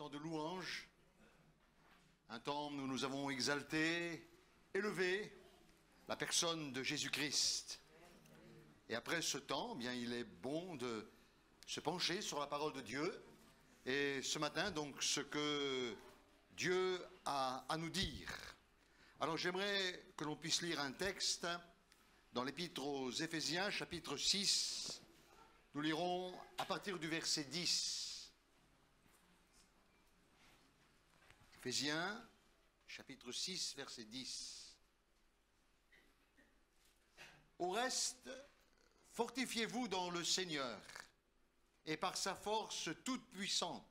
temps de louange, un temps où nous avons exalté, élevé la personne de Jésus-Christ. Et après ce temps, eh bien, il est bon de se pencher sur la parole de Dieu. Et ce matin, donc, ce que Dieu a à nous dire. Alors j'aimerais que l'on puisse lire un texte dans l'Épître aux Éphésiens, chapitre 6. Nous lirons à partir du verset 10. Éphésiens, chapitre 6, verset 10. Au reste, fortifiez-vous dans le Seigneur et par sa force toute puissante.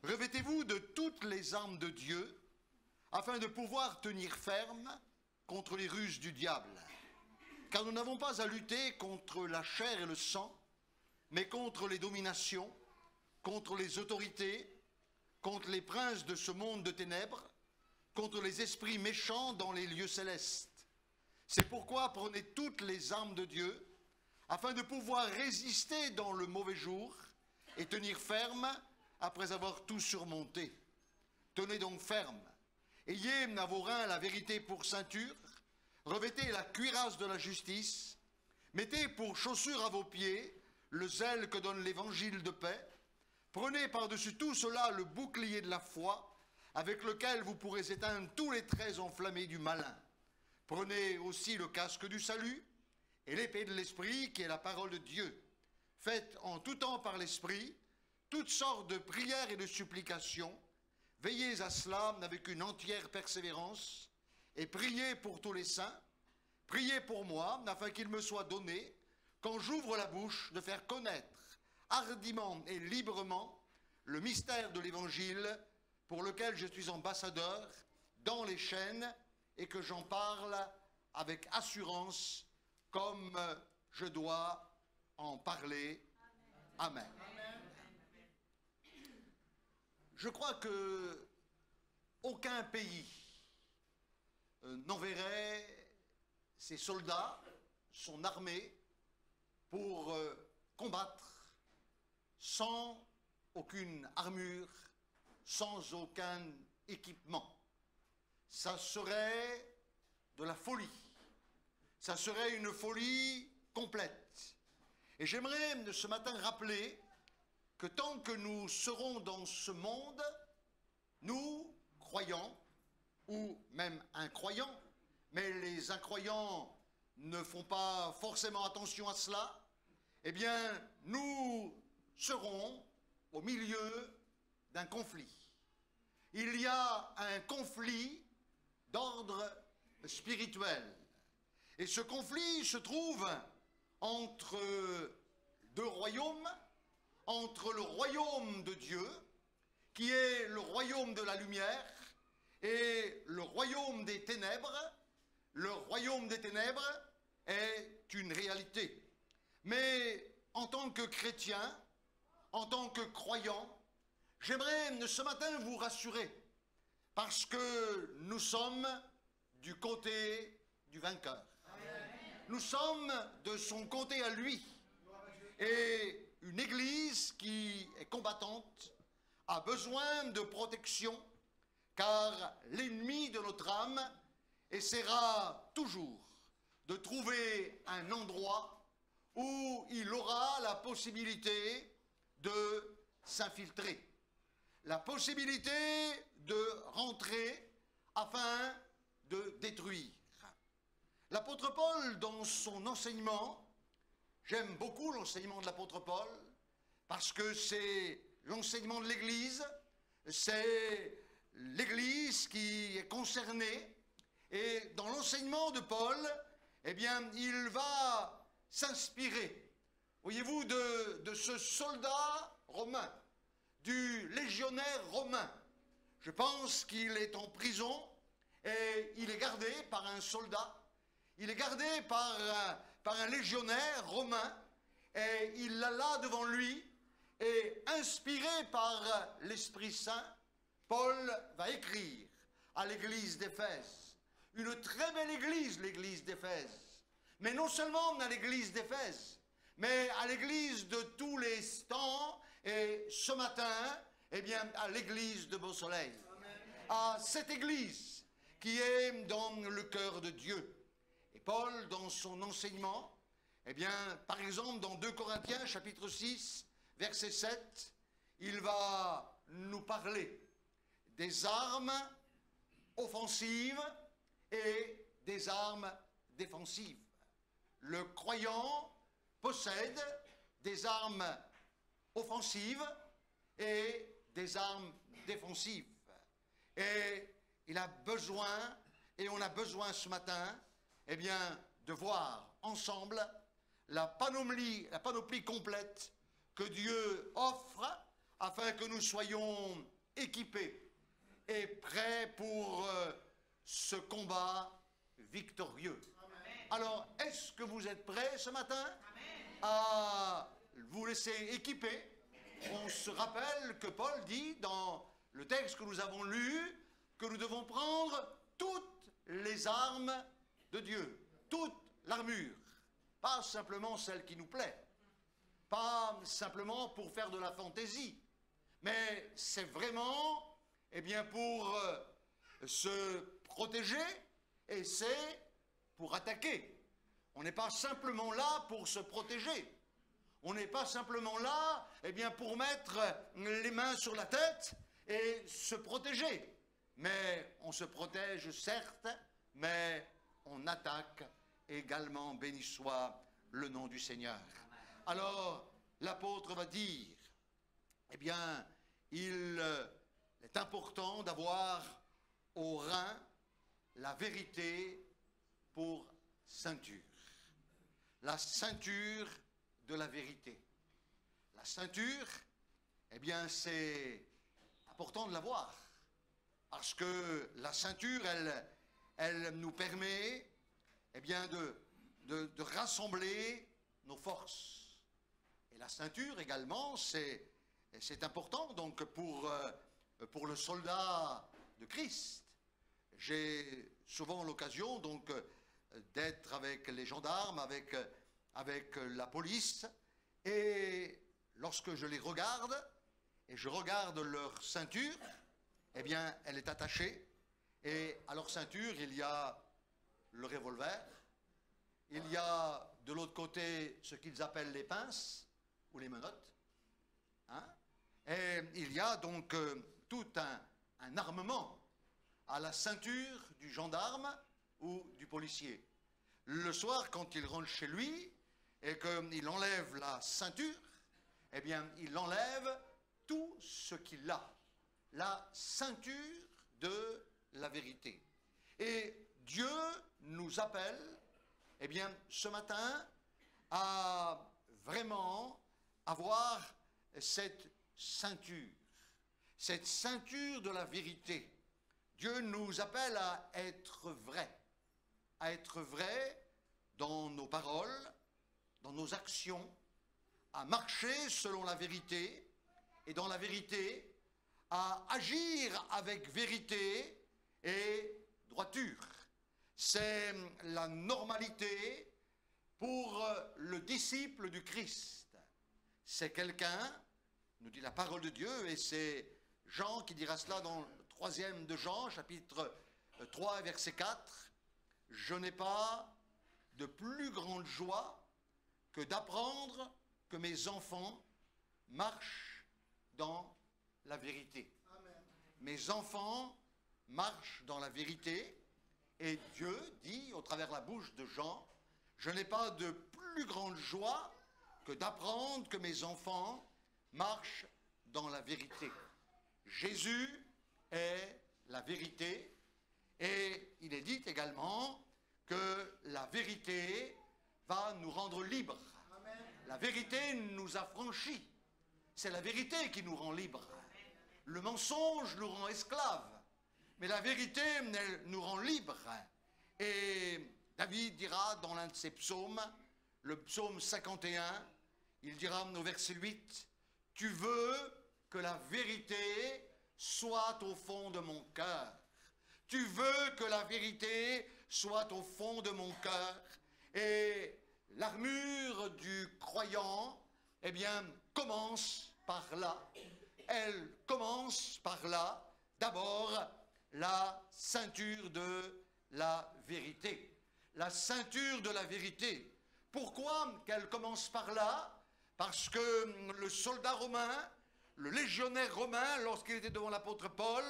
Revêtez-vous de toutes les armes de Dieu afin de pouvoir tenir ferme contre les ruses du diable. Car nous n'avons pas à lutter contre la chair et le sang, mais contre les dominations, contre les autorités, contre les princes de ce monde de ténèbres, contre les esprits méchants dans les lieux célestes. C'est pourquoi prenez toutes les armes de Dieu, afin de pouvoir résister dans le mauvais jour et tenir ferme après avoir tout surmonté. Tenez donc ferme, ayez à vos reins la vérité pour ceinture, revêtez la cuirasse de la justice, mettez pour chaussure à vos pieds le zèle que donne l'évangile de paix, prenez par-dessus tout cela le bouclier de la foi, avec lequel vous pourrez éteindre tous les traits enflammés du malin. Prenez aussi le casque du salut et l'épée de l'esprit qui est la parole de Dieu. Faites en tout temps par l'esprit toutes sortes de prières et de supplications. Veillez à cela avec une entière persévérance et priez pour tous les saints. Priez pour moi afin qu'il me soit donné, quand j'ouvre la bouche, de faire connaître hardiment et librement le mystère de l'Évangile pour lequel je suis ambassadeur dans les chaînes et que j'en parle avec assurance comme je dois en parler. Amen. Amen. Je crois que aucun pays n'enverrait ses soldats, son armée, pour combattre sans aucune armure, sans aucun équipement. Ça serait de la folie. Ça serait une folie complète. Et j'aimerais ce matin rappeler que tant que nous serons dans ce monde, nous, croyants, ou même incroyants, mais les incroyants ne font pas forcément attention à cela, eh bien, nous serons au milieu d'un conflit. Il y a un conflit d'ordre spirituel. Et ce conflit se trouve entre deux royaumes, entre le royaume de Dieu, qui est le royaume de la lumière, et le royaume des ténèbres. Le royaume des ténèbres est une réalité. Mais en tant que chrétien, en tant que croyant, j'aimerais ce matin vous rassurer, parce que nous sommes du côté du vainqueur. Amen. Nous sommes de son côté à lui. Et une église qui est combattante a besoin de protection, car l'ennemi de notre âme essaiera toujours de trouver un endroit où il aura la possibilité de s'infiltrer, la possibilité de rentrer afin de détruire. L'apôtre Paul, dans son enseignement, j'aime beaucoup l'enseignement de l'apôtre Paul, parce que c'est l'enseignement de l'Église, c'est l'Église qui est concernée, et dans l'enseignement de Paul, eh bien, il va s'inspirer, voyez-vous, de ce soldat romain, du légionnaire romain. Je pense qu'il est en prison et il est gardé par un soldat, il est gardé par un légionnaire romain, et il l'a là devant lui, et inspiré par l'Esprit Saint, Paul va écrire à l'église d'Éphèse, une très belle église, l'église d'Éphèse. Mais non seulement à l'église d'Éphèse, mais à l'église de tous les temps. Et ce matin, eh bien, à l'église de Beau-Soleil, à cette église qui est dans le cœur de Dieu. Et Paul, dans son enseignement, eh bien, par exemple, dans 2 Corinthiens, chapitre 6, verset 7, il va nous parler des armes offensives et des armes défensives. Le croyant possède des armes offensives et des armes défensives. Et il a besoin, et on a besoin ce matin, eh bien, de voir ensemble la panoplie complète que Dieu offre afin que nous soyons équipés et prêts pour ce combat victorieux. Amen. Alors, est-ce que vous êtes prêts ce matin à vous laisser équiper? On se rappelle que Paul dit dans le texte que nous avons lu que nous devons prendre toutes les armes de Dieu, toute l'armure, pas simplement celle qui nous plaît, pas simplement pour faire de la fantaisie, mais c'est vraiment, eh bien, pour se protéger et c'est pour attaquer. On n'est pas simplement là pour se protéger. On n'est pas simplement là, eh bien, pour mettre les mains sur la tête et se protéger. Mais on se protège certes, mais on attaque également, béni soit le nom du Seigneur. Alors, l'apôtre va dire, eh bien, il est important d'avoir au rein la vérité pour ceinture. La ceinture de la vérité. La ceinture, eh bien, c'est important de l'avoir. Parce que la ceinture, elle nous permet, eh bien, de rassembler nos forces. Et la ceinture également, c'est important donc pour le soldat de Christ. J'ai souvent l'occasion donc d'être avec les gendarmes, avec la police, et lorsque je les regarde, et je regarde leur ceinture, eh bien, elle est attachée, et à leur ceinture, il y a le revolver, il y a de l'autre côté ce qu'ils appellent les pinces, ou les menottes, hein? Et il y a donc tout un armement à la ceinture du gendarme ou du policier. Le soir, quand il rentre chez lui et qu'il enlève la ceinture, eh bien, il enlève tout ce qu'il a, la ceinture de la vérité. Et Dieu nous appelle, eh bien, ce matin, à vraiment avoir cette ceinture de la vérité. Dieu nous appelle à être vrai dans nos paroles, dans nos actions, à marcher selon la vérité, et dans la vérité, à agir avec vérité et droiture. C'est la normalité pour le disciple du Christ. C'est quelqu'un, nous dit la parole de Dieu, et c'est Jean qui dira cela dans le 3e de Jean, chapitre 3, verset 4. « Je n'ai pas de plus grande joie que d'apprendre que mes enfants marchent dans la vérité. » Amen. Mes enfants marchent dans la vérité, et Dieu dit, au travers de la bouche de Jean, « Je n'ai pas de plus grande joie que d'apprendre que mes enfants marchent dans la vérité. » Jésus est la vérité, et il est dit également que la vérité va nous rendre libres. Amen. La vérité nous affranchit. C'est la vérité qui nous rend libres. Le mensonge nous rend esclaves, mais la vérité nous rend libres. Et David dira dans l'un de ses psaumes, le psaume 51, il dira au verset 8, « Tu veux que la vérité soit au fond de mon cœur. Tu veux que la vérité soit au fond de mon cœur. » Et l'armure du croyant, eh bien, commence par là. elle commence par là, d'abord, la ceinture de la vérité. La ceinture de la vérité. Pourquoi qu'elle commence par là? Parce que le soldat romain, le légionnaire romain, lorsqu'il était devant l'apôtre Paul,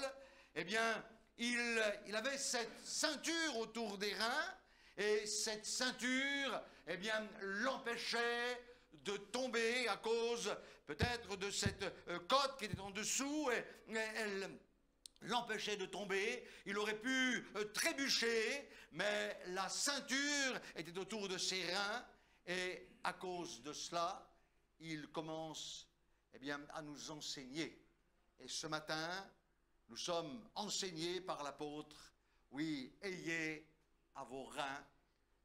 eh bien, il avait cette ceinture autour des reins, et cette ceinture, eh bien, l'empêchait de tomber à cause peut-être de cette côte qui était en dessous, et elle l'empêchait de tomber. Il aurait pu trébucher, mais la ceinture était autour de ses reins, et à cause de cela, il commence, eh bien, à nous enseigner. Et ce matin, nous sommes enseignés par l'apôtre, oui, ayez à vos reins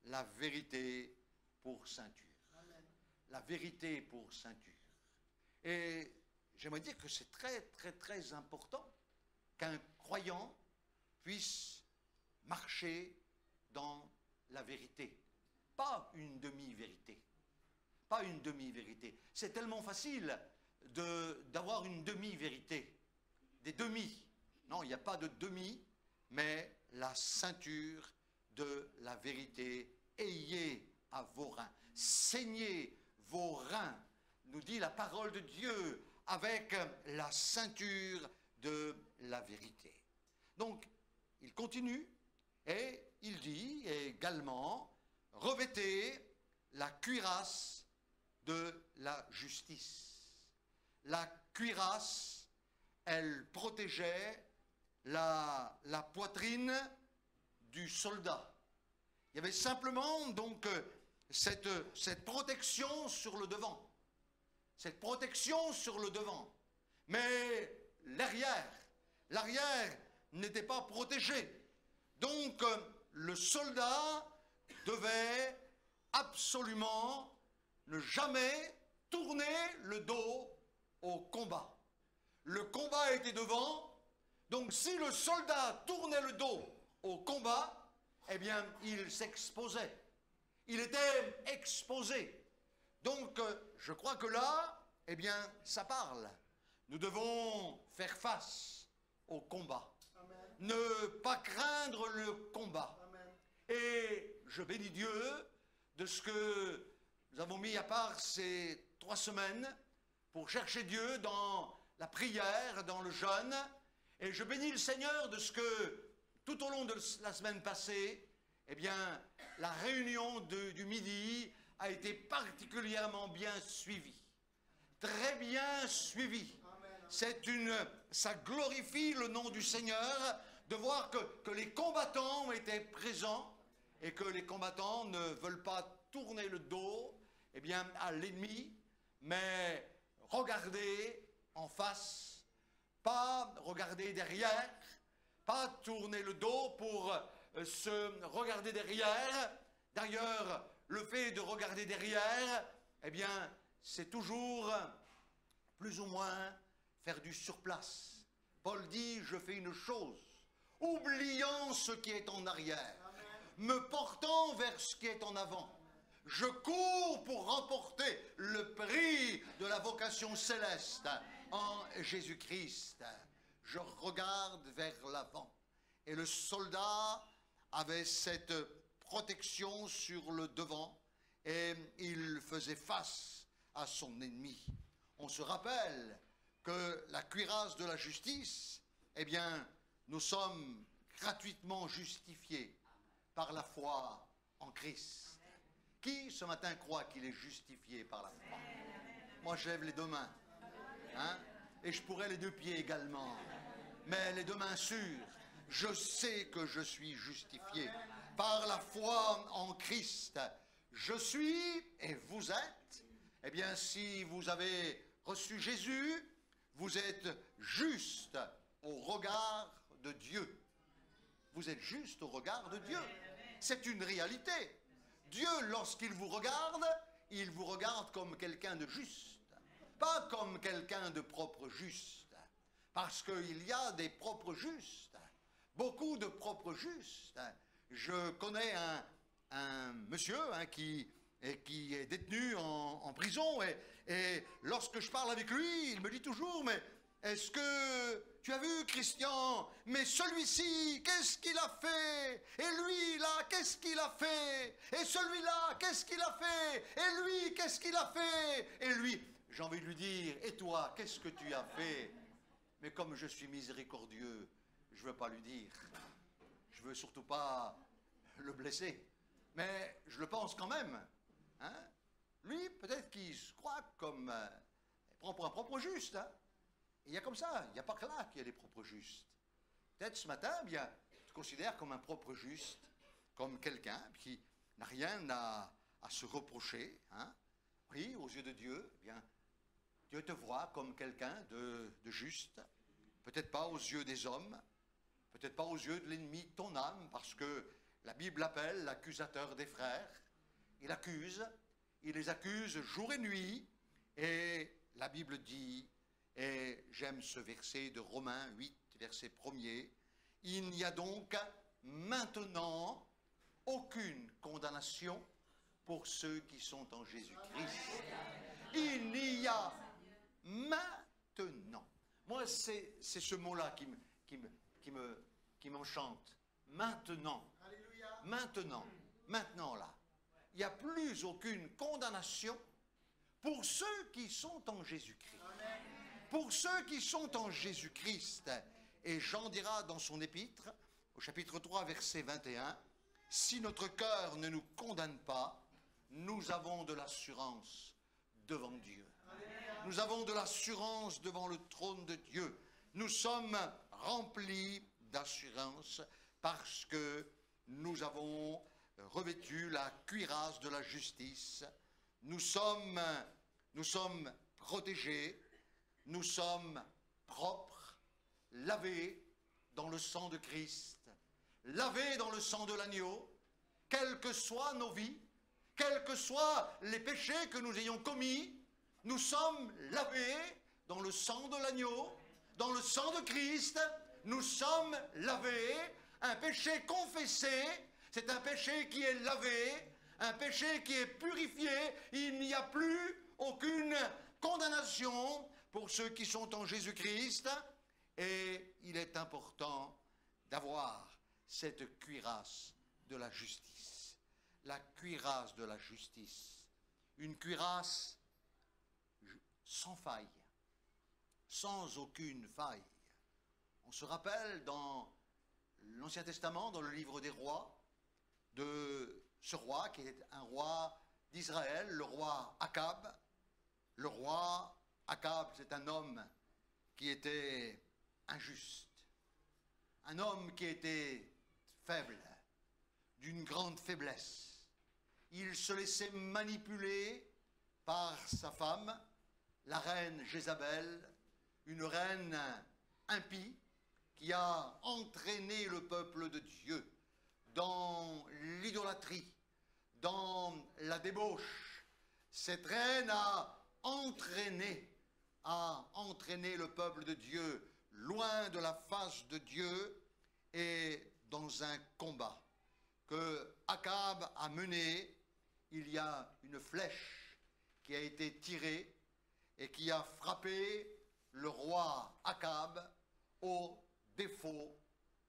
la vérité pour ceinture. Amen. La vérité pour ceinture. Et j'aimerais dire que c'est très, très, très important qu'un croyant puisse marcher dans la vérité. Pas une demi-vérité. Pas une demi-vérité. C'est tellement facile d'avoir une demi-vérité. Des demi. Non, il n'y a pas de demi, mais la ceinture de la vérité. Ayez à vos reins. Saignez vos reins, nous dit la parole de Dieu, avec la ceinture de la vérité. Donc, il continue et il dit également, revêtez la cuirasse de la justice. La cuirasse, elle protégeait la poitrine du soldat. Il y avait simplement donc cette protection sur le devant. Cette protection sur le devant. Mais l'arrière n'était pas protégé. Donc le soldat devait absolument ne jamais tourner le dos au combat. Le combat était devant, donc si le soldat tournait le dos au combat, eh bien, il s'exposait. Il était exposé. Donc, je crois que là, eh bien, ça parle. Nous devons faire face au combat. Amen. Ne pas craindre le combat. Amen. Et je bénis Dieu de ce que nous avons mis à part ces 3 semaines pour chercher Dieu dans la prière, dans le jeûne. Et je bénis le Seigneur de ce que, tout au long de la semaine passée, eh bien, la réunion du midi a été particulièrement bien suivie. Très bien suivie. Ça glorifie le nom du Seigneur de voir que les combattants étaient présents et que les combattants ne veulent pas tourner le dos, eh bien, à l'ennemi, mais regarder en face, pas regarder derrière, pas tourner le dos pour se regarder derrière. D'ailleurs, le fait de regarder derrière, eh bien, c'est toujours plus ou moins faire du surplace. Paul dit, je fais une chose, oubliant ce qui est en arrière, amen, me portant vers ce qui est en avant. Je cours pour remporter le prix de la vocation céleste en Jésus-Christ. Je regarde vers l'avant. Et le soldat avait cette protection sur le devant et il faisait face à son ennemi. On se rappelle que la cuirasse de la justice, eh bien, nous sommes gratuitement justifiés par la foi en Christ. Qui ce matin croit qu'il est justifié par la foi? Moi, je lève les 2 mains. Hein? Et je pourrais les 2 pieds également. Mais les 2 mains sûres. Je sais que je suis justifié par la foi en Christ. Je suis et vous êtes. Eh bien, si vous avez reçu Jésus, vous êtes juste au regard de Dieu. Vous êtes juste au regard de Dieu. C'est une réalité. Dieu, lorsqu'il vous regarde comme quelqu'un de juste, pas comme quelqu'un de propre juste, parce qu'il y a des propres justes, beaucoup de propres justes. Je connais un monsieur qui est détenu en prison, et lorsque je parle avec lui, il me dit toujours, mais Est-ce que tu as vu, Christian, mais celui-ci, qu'est-ce qu'il a fait? Et lui, là, qu'est-ce qu'il a fait? Et celui-là, qu'est-ce qu'il a fait? Et lui, qu'est-ce qu'il a fait? Et lui, j'ai envie de lui dire, et toi, qu'est-ce que tu as fait? Mais comme je suis miséricordieux, je ne veux pas lui dire. Je ne veux surtout pas le blesser. Mais je le pense quand même. Hein? Lui, peut-être qu'il se croit comme... il prend pour un propre juste. Hein? Et il y a comme ça, il n'y a pas que là qu'il y a des propres justes. Peut-être ce matin, eh bien, tu te considères comme un propre juste, comme quelqu'un qui n'a rien à se reprocher. Hein? Oui, aux yeux de Dieu, eh bien, Dieu te voit comme quelqu'un de juste. Peut-être pas aux yeux des hommes, peut-être pas aux yeux de l'ennemi de ton âme, parce que la Bible l'appelle l'accusateur des frères. Il les accuse jour et nuit, et la Bible dit, et j'aime ce verset de Romains 8, verset 1er, il n'y a donc maintenant aucune condamnation pour ceux qui sont en Jésus-Christ. Il n'y a maintenant. Moi, c'est ce mot-là qui m'enchante. Maintenant. Maintenant là. Il n'y a plus aucune condamnation pour ceux qui sont en Jésus-Christ. Pour ceux qui sont en Jésus-Christ. Et Jean dira dans son épître, au chapitre 3, verset 21, « Si notre cœur ne nous condamne pas, nous avons de l'assurance devant Dieu. » Nous avons de l'assurance devant le trône de Dieu. Nous sommes remplis d'assurance parce que nous avons revêtu la cuirasse de la justice. Nous sommes protégés, nous sommes propres, lavés dans le sang de Christ, lavés dans le sang de l'agneau, quelles que soient nos vies, quels que soient les péchés que nous ayons commis. Nous sommes lavés dans le sang de l'agneau, dans le sang de Christ. Nous sommes lavés. Un péché confessé, c'est un péché qui est lavé, un péché qui est purifié. Il n'y a plus aucune condamnation pour ceux qui sont en Jésus-Christ. Et il est important d'avoir cette cuirasse de la justice. La cuirasse de la justice. Une cuirasse sans faille, sans aucune faille. On se rappelle dans l'Ancien Testament, dans le livre des rois, de ce roi qui est un roi d'Israël, le roi Akab. Le roi Akab, c'est un homme qui était injuste, un homme qui était faible, d'une grande faiblesse. Il se laissait manipuler par sa femme, la reine Jézabel, une reine impie qui a entraîné le peuple de Dieu dans l'idolâtrie, dans la débauche. Cette reine a entraîné le peuple de Dieu loin de la face de Dieu et dans un combat que Akab a mené. Il y a une flèche qui a été tirée et qui a frappé le roi Akab au défaut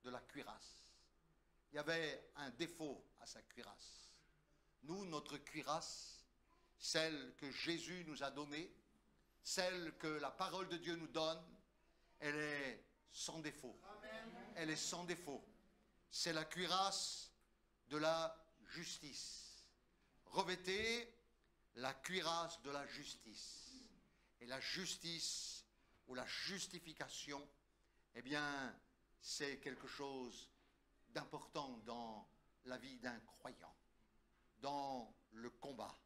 de la cuirasse. Il y avait un défaut à sa cuirasse. Nous, notre cuirasse, celle que Jésus nous a donnée, celle que la parole de Dieu nous donne, elle est sans défaut. Amen. Elle est sans défaut. C'est la cuirasse de la justice. Revêtez la cuirasse de la justice. Et la justice ou la justification, eh bien, c'est quelque chose d'important dans la vie d'un croyant, dans le combat.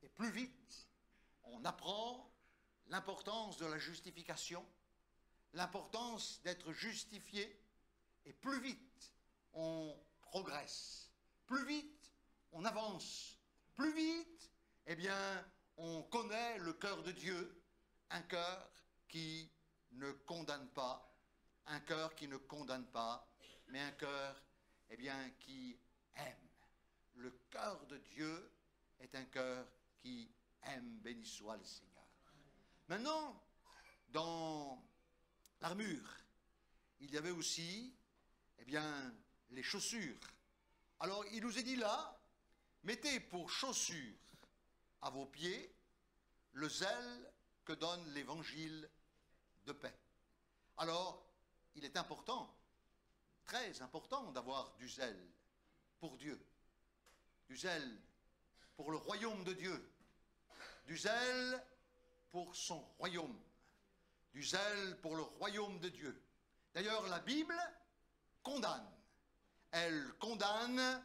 Et plus vite on apprend l'importance de la justification, l'importance d'être justifié, et plus vite on progresse, plus vite on avance, plus vite, eh bien, on connaît le cœur de Dieu, un cœur qui ne condamne pas, un cœur qui ne condamne pas, mais un cœur, eh bien, qui aime. Le cœur de Dieu est un cœur qui aime, béni soit le Seigneur. Maintenant, dans l'armure. Il y avait aussi, eh bien, les chaussures. Alors, il nous est dit là, mettez pour chaussures à vos pieds le zèle que donne l'évangile de paix. Alors, il est important, très important, d'avoir du zèle pour Dieu, du zèle pour le royaume de Dieu, du zèle pour son royaume, du zèle pour le royaume de Dieu. D'ailleurs, la Bible condamne. Elle condamne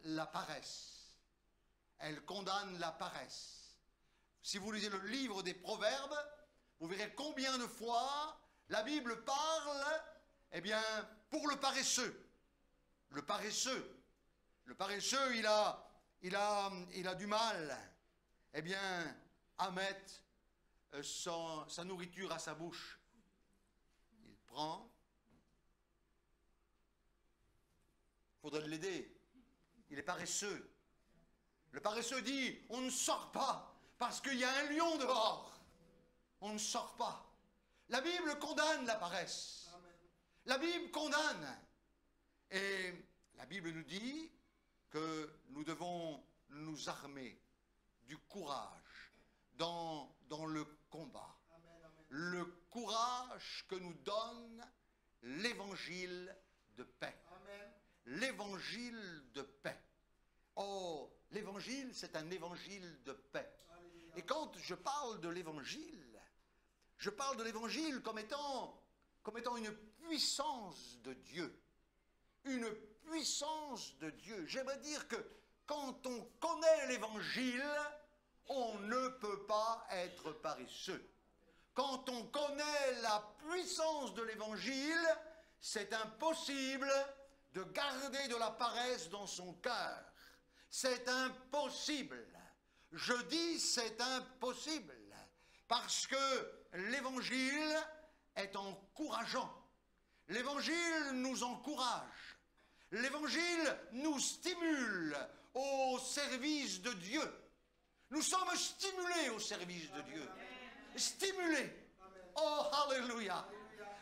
la paresse. Elle condamne la paresse. Si vous lisez le livre des Proverbes, vous verrez combien de fois la Bible parle, eh bien, pour le paresseux. Le paresseux. Le paresseux, il a du mal, eh bien, à mettre sa nourriture à sa bouche. Il prend. Il faudrait l'aider. Il est paresseux. Le paresseux dit, on ne sort pas parce qu'il y a un lion dehors. On ne sort pas. La Bible condamne la paresse. La Bible condamne. Et la Bible nous dit que nous devons nous armer du courage dans le combat. Le courage que nous donne l'évangile de paix. L'évangile de paix. Oh, l'évangile, c'est un évangile de paix. Et quand je parle de l'évangile comme étant une puissance de Dieu. Une puissance de Dieu. J'aimerais dire que quand on connaît l'évangile, on ne peut pas être paresseux. Quand on connaît la puissance de l'évangile, c'est impossible de garder de la paresse dans son cœur. C'est impossible. Je dis c'est impossible parce que l'évangile est encourageant. L'évangile nous encourage. L'évangile nous stimule au service de Dieu. Nous sommes stimulés au service de Dieu. Stimulés. Oh, alléluia.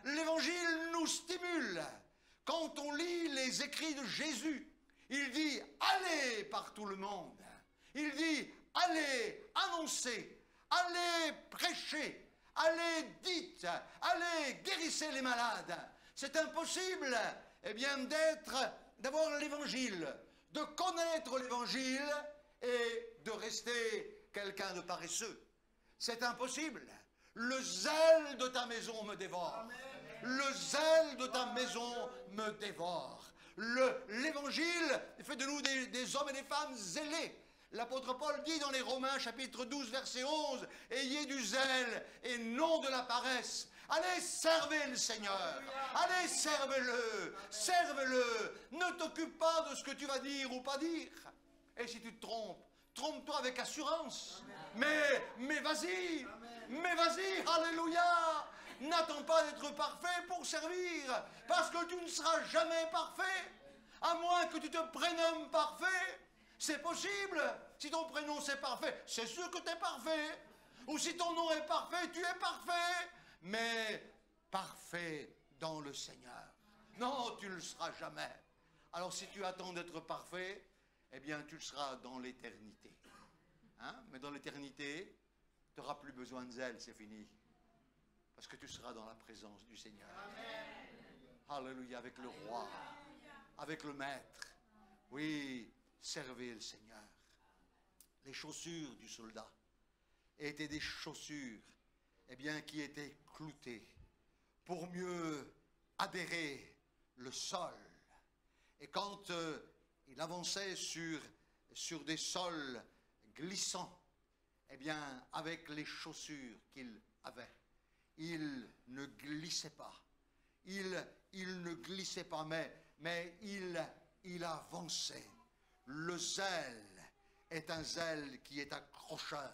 L'évangile nous stimule. Quand on lit les écrits de Jésus, il dit « Allez par tout le monde ». Il dit « Allez annoncer, allez prêcher, allez dites, allez guérissez les malades ». C'est impossible, eh bien, d'avoir l'évangile, de connaître l'évangile et de rester quelqu'un de paresseux. C'est impossible. Le zèle de ta maison me dévore. Amen. Le zèle de ta maison me dévore. L'évangile fait de nous des hommes et des femmes zélés. L'apôtre Paul dit dans les Romains chapitre 12 verset 11 « Ayez du zèle et non de la paresse ». Allez, servez le Seigneur. Allez, servez-le. Servez-le. Ne t'occupe pas de ce que tu vas dire ou pas dire. Et si tu te trompes, trompe-toi avec assurance. Mais vas-y. Mais vas-y. Alléluia. N'attends pas d'être parfait pour servir. Parce que tu ne seras jamais parfait. À moins que tu te prénommes parfait. C'est possible. Si ton prénom c'est parfait, c'est sûr que tu es parfait. Ou si ton nom est parfait, tu es parfait. Mais parfait dans le Seigneur. Non, tu ne le seras jamais. Alors si tu attends d'être parfait, eh bien tu le seras dans l'éternité. Hein? Mais dans l'éternité, tu n'auras plus besoin de zèle, c'est fini. Parce que tu seras dans la présence du Seigneur. Amen. Alléluia, avec le roi, avec le maître. Oui, servez le Seigneur. Les chaussures du soldat étaient des chaussures, eh bien, qui étaient cloutées pour mieux adhérer le sol. Et quand il avançait sur des sols glissants, eh bien, avec les chaussures qu'il avait, il ne glissait pas. Il ne glissait pas, mais il avançait. Le zèle est un zèle qui est accrocheur.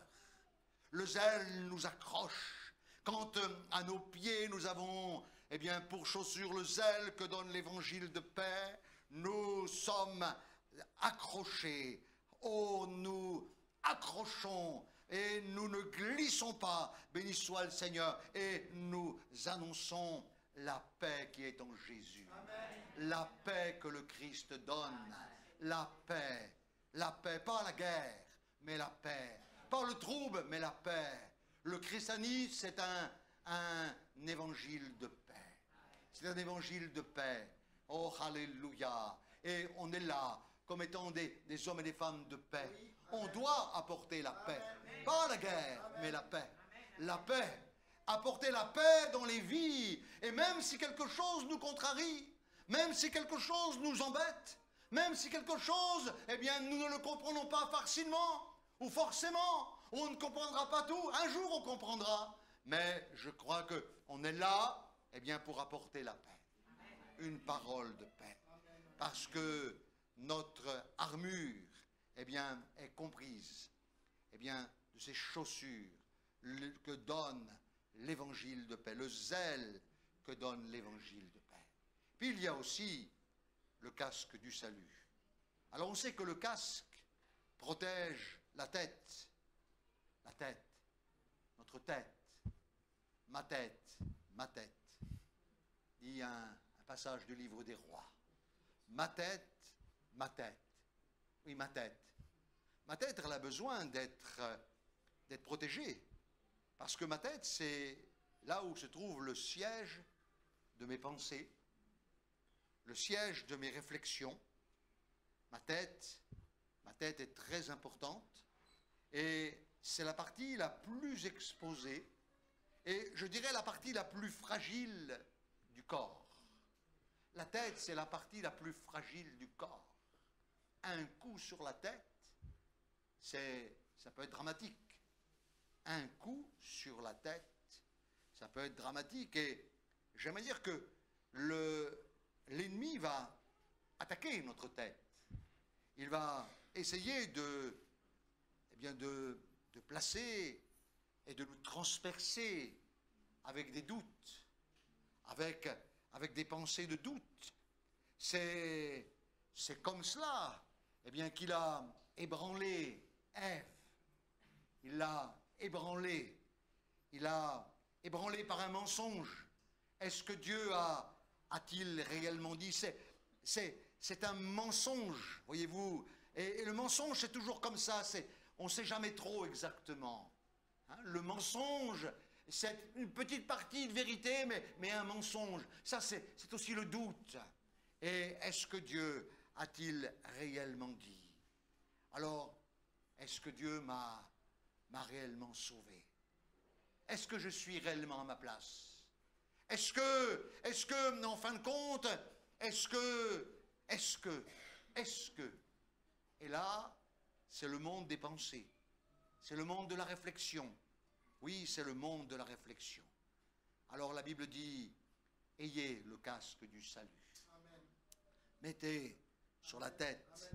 Le zèle nous accroche. Quand à nos pieds nous avons, eh bien, pour chaussure le zèle que donne l'évangile de paix, nous sommes accrochés. Oh, nous accrochons et nous ne glissons pas, béni soit le Seigneur, et nous annonçons la paix qui est en Jésus. La paix que le Christ donne. La paix, pas la guerre, mais la paix. Pas le trouble, mais la paix. Le christianisme, c'est un évangile de paix. C'est un évangile de paix. Oh, alléluia. Et on est là comme étant des hommes et des femmes de paix. On doit apporter la paix. Pas la guerre, mais la paix. La paix. Apporter la paix dans les vies. Et même si quelque chose nous contrarie, même si quelque chose nous embête, même si quelque chose, eh bien, nous ne le comprenons pas facilement ou forcément, on ne comprendra pas tout. Un jour, on comprendra. Mais je crois qu'on est là, eh bien, pour apporter la paix. Une parole de paix. Parce que notre armure, eh bien, est comprise, eh bien, de ces chaussures que donne l'évangile de paix, le zèle que donne l'évangile de paix. Puis il y a aussi le casque du salut. Alors on sait que le casque protège la tête, notre tête, ma tête, dit un passage du livre des rois. Ma tête, oui, ma tête. Ma tête, elle a besoin d'être protégée. Parce que ma tête, c'est là où se trouve le siège de mes pensées, le siège de mes réflexions. Ma tête est très importante et c'est la partie la plus exposée et je dirais la partie la plus fragile du corps. La tête, c'est la partie la plus fragile du corps. Un coup sur la tête, ça peut être dramatique. Un coup sur la tête, ça peut être dramatique. Et j'aimerais dire que l'ennemi va attaquer notre tête. Il va essayer de placer et de nous transpercer avec des doutes, avec des pensées de doute. C'est comme cela, eh bien, qu'il a ébranlé Ève. Il l'a ébranlé. Il l'a ébranlé par un mensonge. Est-ce que Dieu a-t-il réellement dit? C'est un mensonge, voyez-vous. Et le mensonge, c'est toujours comme ça. On ne sait jamais trop exactement. Hein? Le mensonge, c'est une petite partie de vérité, mais un mensonge. Ça, c'est aussi le doute. Et est-ce que Dieu a-t-il réellement dit? Alors, est-ce que Dieu m'a réellement sauvé? Est-ce que je suis réellement à ma place? Est-ce que, en fin de compte, est-ce que, et là, c'est le monde des pensées, c'est le monde de la réflexion. Oui, c'est le monde de la réflexion. Alors la Bible dit, ayez le casque du salut. Amen. Mettez sur la tête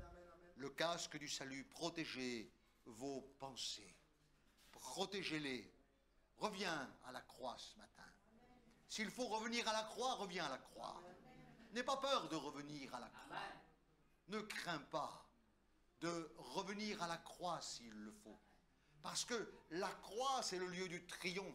le casque du salut, protégez vos pensées, protégez-les. Reviens à la croix ce matin. S'il faut revenir à la croix, reviens à la croix. N'aie pas peur de revenir à la croix. Ne crains pas de revenir à la croix s'il le faut. Parce que la croix, c'est le lieu du triomphe.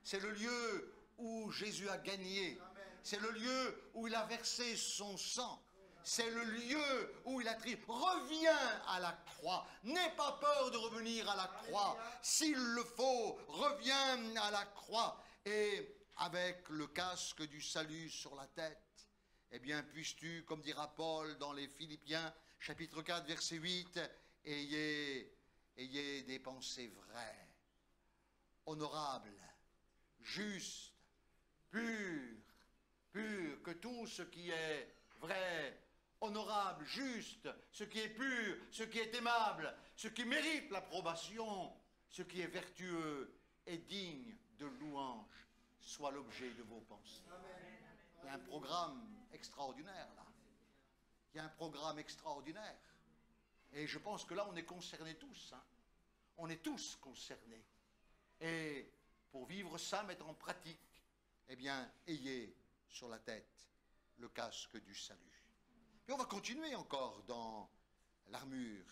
C'est le lieu où Jésus a gagné. C'est le lieu où il a versé son sang. C'est le lieu où il a triomphé. Reviens à la croix. N'aie pas peur de revenir à la croix. S'il le faut, reviens à la croix. Et avec le casque du salut sur la tête, eh bien, puisses-tu, comme dira Paul dans les Philippiens, chapitre 4, verset 8, ayez des pensées vraies, honorables, justes, pures, que tout ce qui est vrai, honorable, juste, ce qui est pur, ce qui est aimable, ce qui mérite l'approbation, ce qui est vertueux et digne de louange, soit l'objet de vos pensées. Il y a un programme extraordinaire là. Il y a un programme extraordinaire. Et je pense que là, on est concernés tous. Hein. On est tous concernés. Et pour vivre ça, mettre en pratique, eh bien, ayez sur la tête le casque du salut. Et on va continuer encore dans l'armure.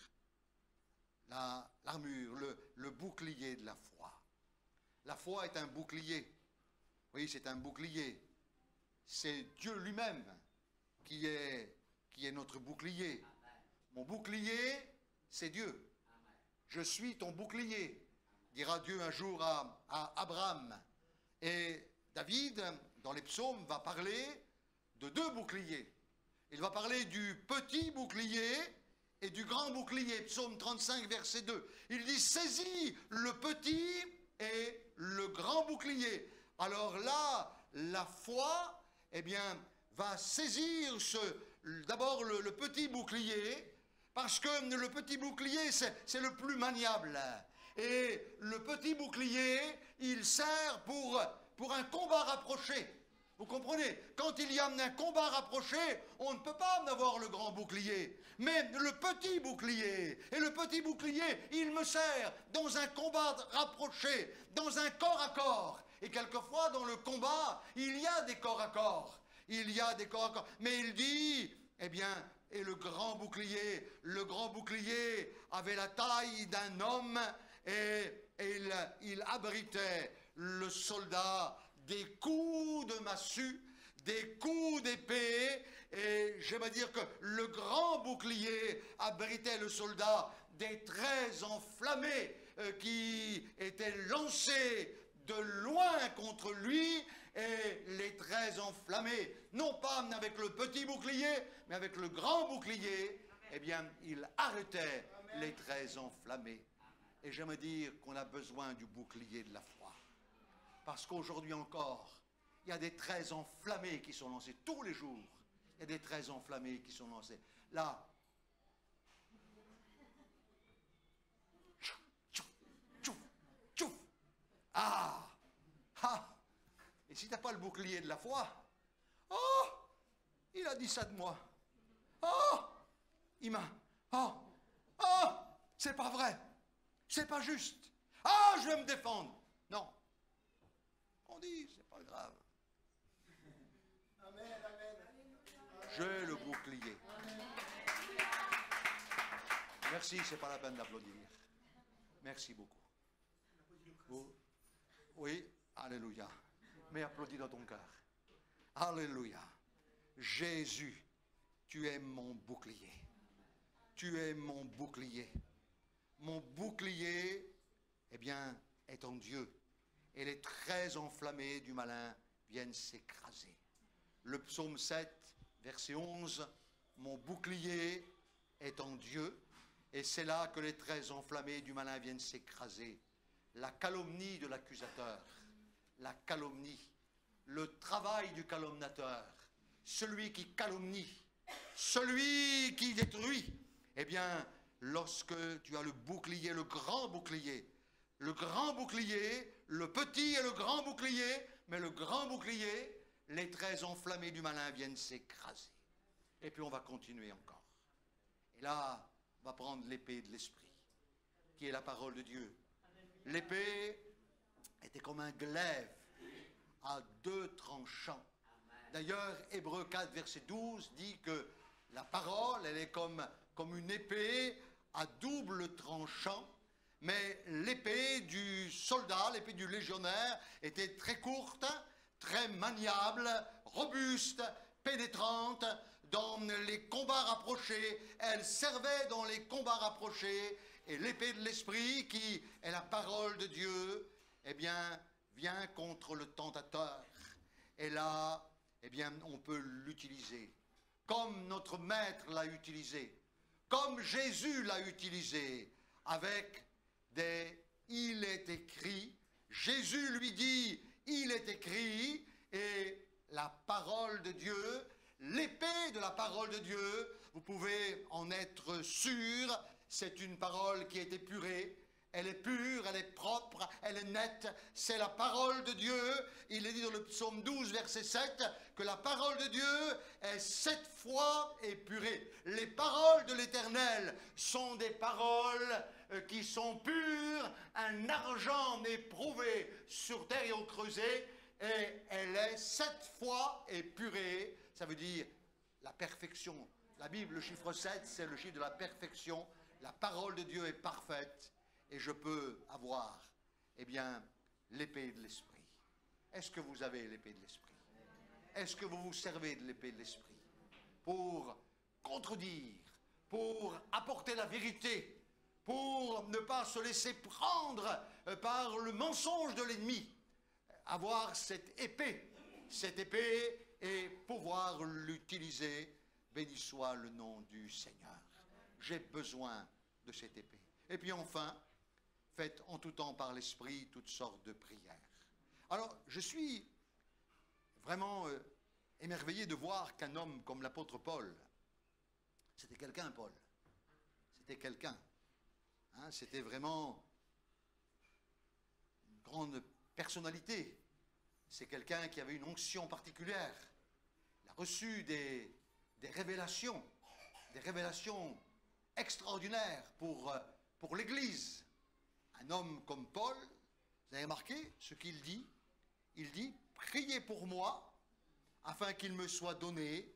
L'armure, le bouclier de la foi. La foi est un bouclier. Vous Oui, c'est un bouclier. C'est Dieu lui-même qui est notre bouclier. Mon bouclier, c'est Dieu. Je suis ton bouclier, dira Dieu un jour à Abraham. Et David, dans les psaumes, va parler de deux boucliers. Il va parler du petit bouclier et du grand bouclier. Psaume 35, verset 2. Il dit, saisis le petit et le grand bouclier. Alors là, la foi, eh bien, va saisir d'abord le petit bouclier, parce que le petit bouclier, c'est le plus maniable. Et le petit bouclier, il sert pour un combat rapproché. Vous comprenez? Quand il y a un combat rapproché, on ne peut pas avoir le grand bouclier. Mais le petit bouclier, et le petit bouclier, il me sert dans un combat rapproché, dans un corps à corps. Et quelquefois, dans le combat, il y a des corps à corps. Il y a des corps à corps. Mais il dit, eh bien, et le grand bouclier avait la taille d'un homme et il abritait le soldat des coups de massue, des coups d'épée, et j'aimerais dire que le grand bouclier abritait le soldat des traits enflammés qui étaient lancés de loin contre lui, et les traits enflammés, non pas avec le petit bouclier, mais avec le grand bouclier, eh bien, il arrêtait les traits enflammés. Et j'aimerais dire qu'on a besoin du bouclier de la foi. Parce qu'aujourd'hui encore, il y a des traits enflammés qui sont lancés tous les jours. Il y a des traits enflammés qui sont lancés. Là, ah, ah. Et si tu n'as pas le bouclier de la foi, oh, il a dit ça de moi. Oh, il m'a, oh, c'est pas vrai. C'est pas juste. Ah, je vais me défendre. Non. On dit, c'est pas grave. J'ai le bouclier. Merci, c'est pas la peine d'applaudir. Merci beaucoup. Oui, alléluia. Mais applaudis dans ton cœur. Alléluia. Jésus, tu es mon bouclier. Tu es mon bouclier. Mon bouclier, eh bien, est en Dieu. Et les traits enflammés du malin viennent s'écraser. Le psaume 7, verset 11, mon bouclier est en Dieu, et c'est là que les traits enflammés du malin viennent s'écraser. La calomnie de l'accusateur, la calomnie, le travail du calomniateur, celui qui calomnie, celui qui détruit, eh bien, lorsque tu as le bouclier, le petit et le grand bouclier, mais le grand bouclier, les traits enflammés du malin viennent s'écraser. Et puis on va continuer encore. Et là, on va prendre l'épée de l'esprit, qui est la parole de Dieu. L'épée était comme un glaive à deux tranchants. D'ailleurs, Hébreux 4, verset 12 dit que la parole, elle est comme une épée à double tranchant, mais l'épée du soldat, l'épée du légionnaire, était très courte, très maniable, robuste, pénétrante dans les combats rapprochés. Elle servait dans les combats rapprochés, et l'épée de l'esprit, qui est la parole de Dieu, eh bien, vient contre le tentateur. Et là, eh bien, on peut l'utiliser comme notre maître l'a utilisé, comme Jésus l'a utilisé, avec des « il est écrit ». Jésus lui dit « il est écrit » et la parole de Dieu, l'épée de la parole de Dieu, vous pouvez en être sûr, c'est une parole qui est épurée. Elle est pure, elle est propre, elle est nette, c'est la parole de Dieu. Il est dit dans le psaume 12, verset 7, que la parole de Dieu est 7 fois épurée. Les paroles de l'Éternel sont des paroles qui sont pures, un argent éprouvé sur terre et au creuset, et elle est 7 fois épurée. Ça veut dire la perfection. La Bible, le chiffre 7, c'est le chiffre de la perfection. La parole de Dieu est parfaite. Et je peux avoir, eh bien, l'épée de l'esprit. Est-ce que vous avez l'épée de l'Esprit? Est-ce que vous vous servez de l'épée de l'Esprit pour contredire, pour apporter la vérité, pour ne pas se laisser prendre par le mensonge de l'ennemi? Avoir cette épée et pouvoir l'utiliser. Béni soit le nom du Seigneur. J'ai besoin de cette épée. Et puis enfin, faites en tout temps par l'Esprit toutes sortes de prières. Alors, je suis vraiment émerveillé de voir qu'un homme comme l'apôtre Paul, c'était quelqu'un, Paul. C'était quelqu'un. Hein, c'était vraiment une grande personnalité. C'est quelqu'un qui avait une onction particulière. Il a reçu des révélations extraordinaires pour l'Église. Un homme comme Paul, vous avez remarqué ce qu'il dit? Il dit, priez pour moi, afin qu'il me soit donné,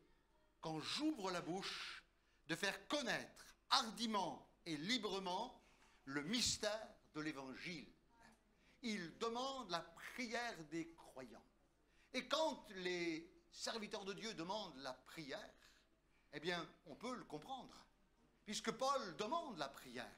quand j'ouvre la bouche, de faire connaître hardiment et librement le mystère de l'Évangile. Il demande la prière des croyants. Et quand les serviteurs de Dieu demandent la prière, eh bien, on peut le comprendre, puisque Paul demande la prière.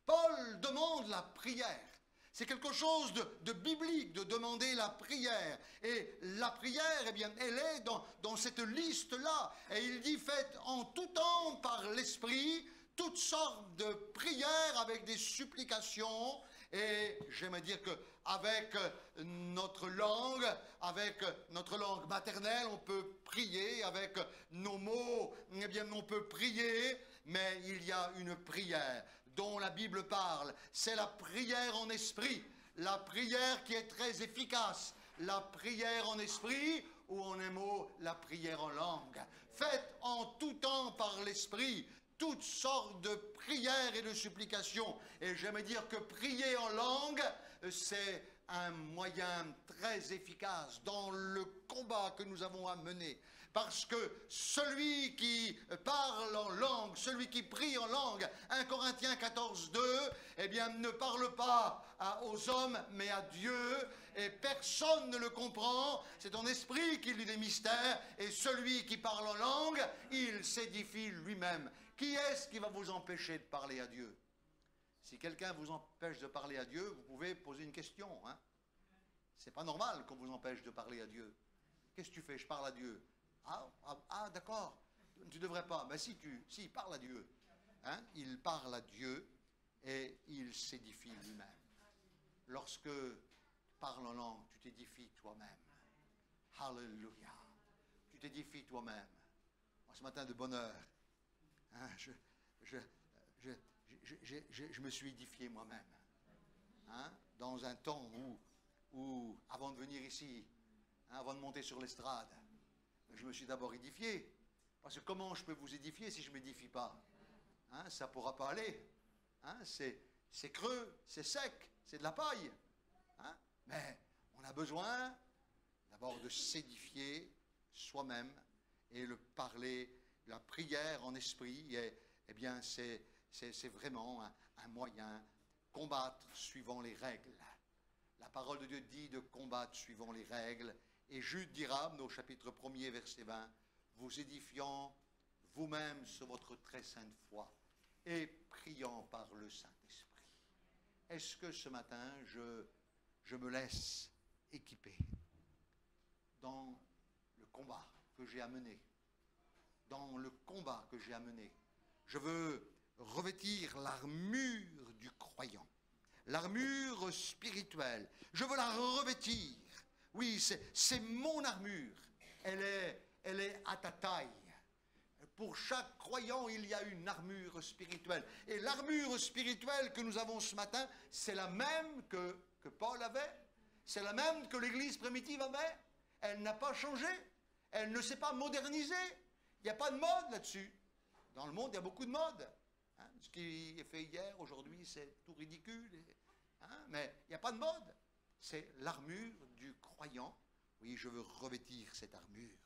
Paul demande la prière. C'est quelque chose de biblique de demander la prière. Et la prière, eh bien, elle est dans cette liste-là. Et il dit, faites en tout temps par l'Esprit toutes sortes de prières avec des supplications. Et j'aime dire qu'avec notre langue maternelle, on peut prier. Avec nos mots, eh bien, on peut prier. Mais il y a une prière dont la Bible parle, c'est la prière en esprit, la prière qui est très efficace, la prière en esprit, ou en un mot, la prière en langue. Faites en tout temps par l'esprit toutes sortes de prières et de supplications. Et j'aime dire que prier en langue, c'est un moyen très efficace dans le combat que nous avons à mener. Parce que celui qui parle en langue, celui qui prie en langue, 1 Corinthiens 14, 2, eh bien, ne parle pas aux hommes, mais à Dieu, et personne ne le comprend. C'est ton esprit qui lit des mystères, et celui qui parle en langue, il s'édifie lui-même. Qui est-ce qui va vous empêcher de parler à Dieu? Si quelqu'un vous empêche de parler à Dieu, vous pouvez poser une question. Hein? C'est pas normal qu'on vous empêche de parler à Dieu. Qu'est-ce que tu fais? Je parle à Dieu. Ah, d'accord, tu ne devrais pas. Mais si, il parle à Dieu. Hein? Il parle à Dieu et il s'édifie lui-même. Lorsque tu parles en langue, tu t'édifies toi-même. Alléluia. Tu t'édifies toi-même. Moi, ce matin de bonne heure, hein, je me suis édifié moi-même. Hein? Dans un temps où, avant de venir ici, hein, avant de monter sur l'estrade, je me suis d'abord édifié. Parce que comment je peux vous édifier si je ne m'édifie pas? Hein, ça ne pourra pas aller. Hein, c'est creux, c'est sec, c'est de la paille. Hein, mais on a besoin d'abord de s'édifier soi-même et le parler, la prière en esprit. Eh bien, c'est vraiment un moyen. Combattre suivant les règles. La parole de Dieu dit de combattre suivant les règles. Et Jude dira, au chapitre 1er, verset 20, vous édifiant vous-même sur votre très sainte foi et priant par le Saint-Esprit. Est-ce que ce matin, je me laisse équiper dans le combat que j'ai à mener? Dans le combat que j'ai à mener, je veux revêtir l'armure du croyant, l'armure spirituelle. Je veux la revêtir. Oui, c'est mon armure. Elle est à ta taille. Pour chaque croyant, il y a une armure spirituelle. Et l'armure spirituelle que nous avons ce matin, c'est la même que Paul avait. C'est la même que l'Église primitive avait. Elle n'a pas changé. Elle ne s'est pas modernisée. Il n'y a pas de mode là-dessus. Dans le monde, il y a beaucoup de modes. Hein, ce qui est fait hier, aujourd'hui, c'est tout ridicule. Hein, mais il n'y a pas de mode. C'est l'armure du croyant. Oui, je veux revêtir cette armure.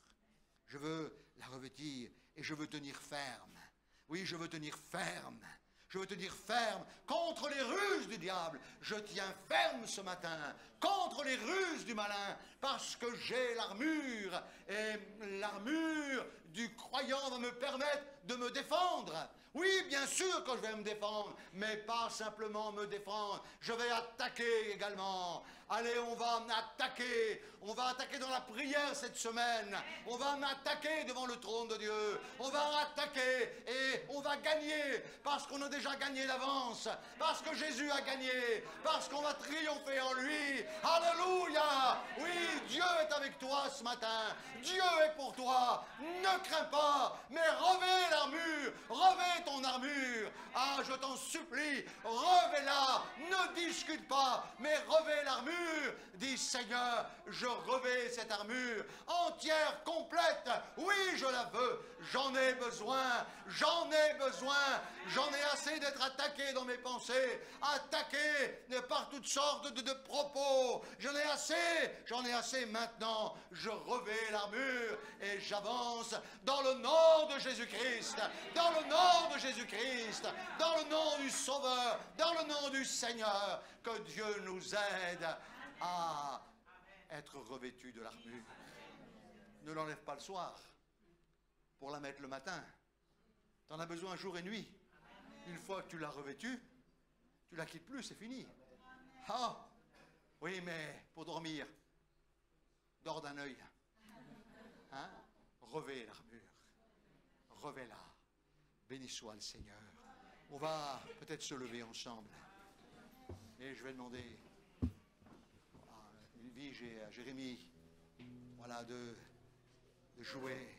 Je veux la revêtir et je veux tenir ferme. Oui, je veux tenir ferme. Je veux te dire ferme contre les ruses du diable. Je tiens ferme ce matin contre les ruses du malin, parce que j'ai l'armure, et l'armure du croyant va me permettre de me défendre. Oui, bien sûr que je vais me défendre, mais pas simplement me défendre. Je vais attaquer également. Allez, on va attaquer dans la prière cette semaine. On va m'attaquer devant le trône de Dieu. On va attaquer et on va gagner, parce qu'on a déjà gagné d'avance, parce que Jésus a gagné, parce qu'on va triompher en lui. Alléluia! Oui, Dieu est avec toi ce matin. Dieu est pour toi. Ne crains pas, mais revêt l'armure. Revêt ton armure. Ah, je t'en supplie, revêt-la. Ne discute pas, mais revêt l'armure. Dis, Seigneur, je revêt cette armure entière, complète. Oui, je la veux. J'en ai besoin. J'en ai besoin. J'en ai assez d'être attaqué dans mes pensées, attaqué par toutes sortes de propos. J'en ai assez maintenant. Je revêt l'armure et j'avance dans le nom de Jésus-Christ, dans le nom de Jésus-Christ, dans le nom du Sauveur, dans le nom du Seigneur. Que Dieu nous aide à être revêtus de l'armure. Ne l'enlève pas le soir pour la mettre le matin. Tu en as besoin jour et nuit. Une fois que tu l'as revêtue, tu la quittes plus, c'est fini. Ah, oui, mais pour dormir, dors d'un œil. Hein? Revêt l'armure. Revêt-la. Béni soit le Seigneur. On va peut-être se lever ensemble. Et je vais demander à Edwige et à Jérémie, voilà, de jouer